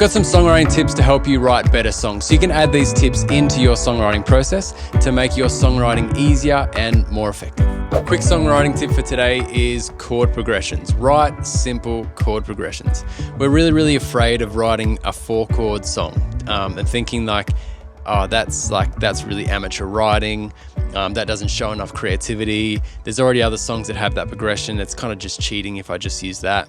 got some songwriting tips to help you write better songs. So you can add these tips into your songwriting process to make your songwriting easier and more effective. Quick songwriting tip for today is chord progressions. Write simple chord progressions. We're really afraid of writing a 4-chord song and thinking like, oh, that's really amateur writing. That doesn't show enough creativity. There's already other songs that have that progression. It's kind of just cheating if I just use that.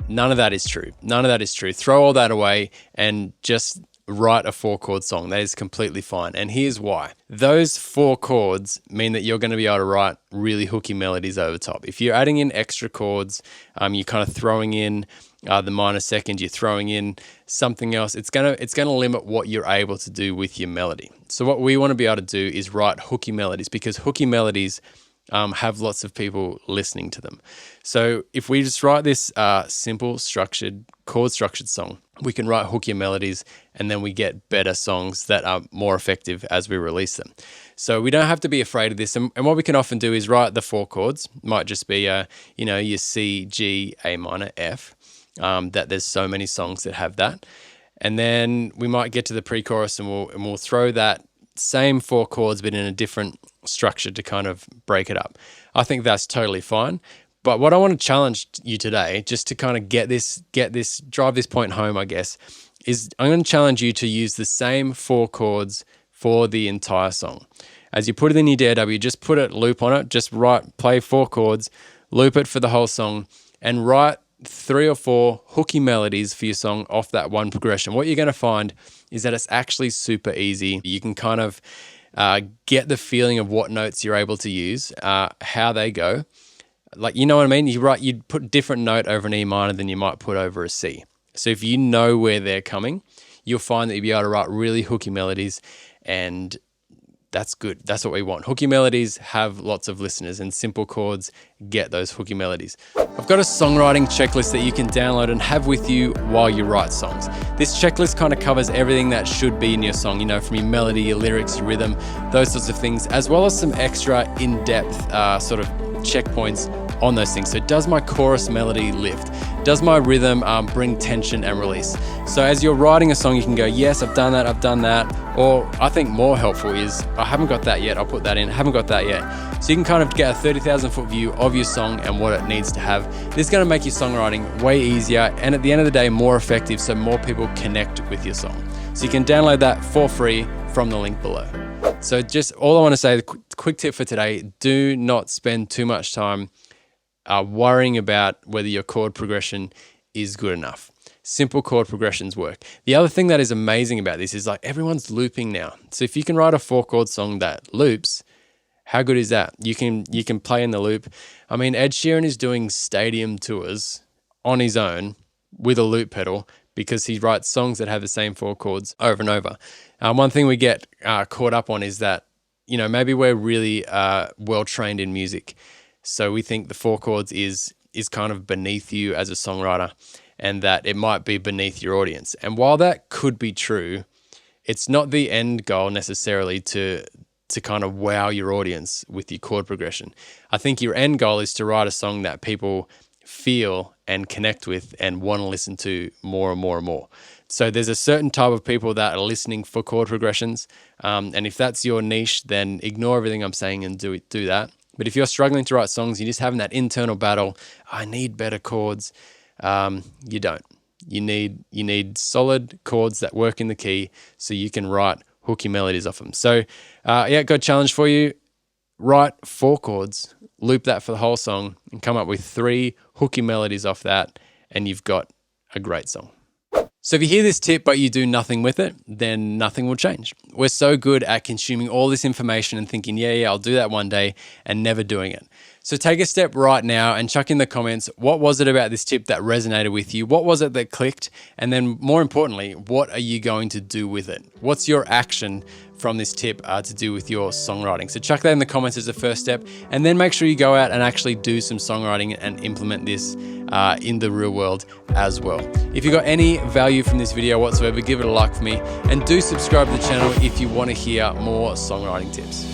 None of that is true. None of that is true. Throw all that away and just write a 4-chord song. That is completely fine. And here's why. Those 4 chords mean that you're going to be able to write really hooky melodies over top. If you're adding in extra chords, you're kind of throwing in the minor second, you're throwing in something else, it's gonna limit what you're able to do with your melody. So what we want to be able to do is write hooky melodies, because hooky melodies have lots of people listening to them. So if we just write this simple chord structured song, we can write hookier melodies, and then we get better songs that are more effective as we release them. So we don't have to be afraid of this. And what we can often do is write the 4 chords. Might just be your C, G, A minor, F. That there's so many songs that have that. And then we might get to the pre-chorus and we'll throw that same 4 chords but in a different structure to kind of break it up. I think that's totally fine. But what I want to challenge you today, just to kind of drive this point home, I guess, is I'm going to challenge you to use the same 4 chords for the entire song. As you put it in your DAW, just put a loop on it, just play 4 chords, loop it for the whole song, and write 3 or 4 hooky melodies for your song off that one progression. What you're going to find is that it's actually super easy. You can kind of get the feeling of what notes you're able to use, how they go. Like, you know what I mean? You'd put a different note over an E minor than you might put over a C. So if you know where they're coming, you'll find that you'll be able to write really hooky melodies, and that's good. That's what we want. Hooky melodies have lots of listeners, and simple chords get those hooky melodies. I've got a songwriting checklist that you can download and have with you while you write songs. This checklist kind of covers everything that should be in your song, from your melody, your lyrics, your rhythm, those sorts of things, as well as some extra in-depth sort of checkpoints on those things. So does my chorus melody lift? Does my rhythm bring tension and release? So as you're writing a song, you can go, yes, I've done that. Or I think more helpful is, I haven't got that yet, I'll put that in, haven't got that yet. So you can kind of get a 30,000 foot view of your song and what it needs to have. This is going to make your songwriting way easier, and at the end of the day, more effective, so more people connect with your song. So you can download that for free from the link below. So just all I want to say, the quick tip for today, do not spend too much time worrying about whether your chord progression is good enough. Simple chord progressions work. The other thing that is amazing about this is, like, everyone's looping now. So if you can write a 4-chord song that loops, how good is that? You can play in the loop. I mean, Ed Sheeran is doing stadium tours on his own with a loop pedal because he writes songs that have the same 4 chords over and over. One thing we get caught up on is that, maybe we're really well-trained in music. So we think the 4 chords is kind of beneath you as a songwriter, and that it might be beneath your audience. And while that could be true, it's not the end goal necessarily to kind of wow your audience with your chord progression. I think your end goal is to write a song that people feel and connect with and want to listen to more and more and more. So there's a certain type of people that are listening for chord progressions. And if that's your niche, then ignore everything I'm saying and do that. But if you're struggling to write songs, you're just having that internal battle, I need better chords, you don't. You need solid chords that work in the key so you can write hooky melodies off them. So got a challenge for you. Write 4 chords, loop that for the whole song, and come up with 3 hooky melodies off that, and you've got a great song. So if you hear this tip but you do nothing with it, then nothing will change. We're so good at consuming all this information and thinking, yeah, I'll do that one day, and never doing it. So take a step right now and chuck in the comments, what was it about this tip that resonated with you? What was it that clicked? And then more importantly, what are you going to do with it? What's your action from this tip to do with your songwriting? So chuck that in the comments as a first step, and then make sure you go out and actually do some songwriting and implement this in the real world as well. If you got any value from this video whatsoever, give it a like for me, and do subscribe to the channel if you want to hear more songwriting tips.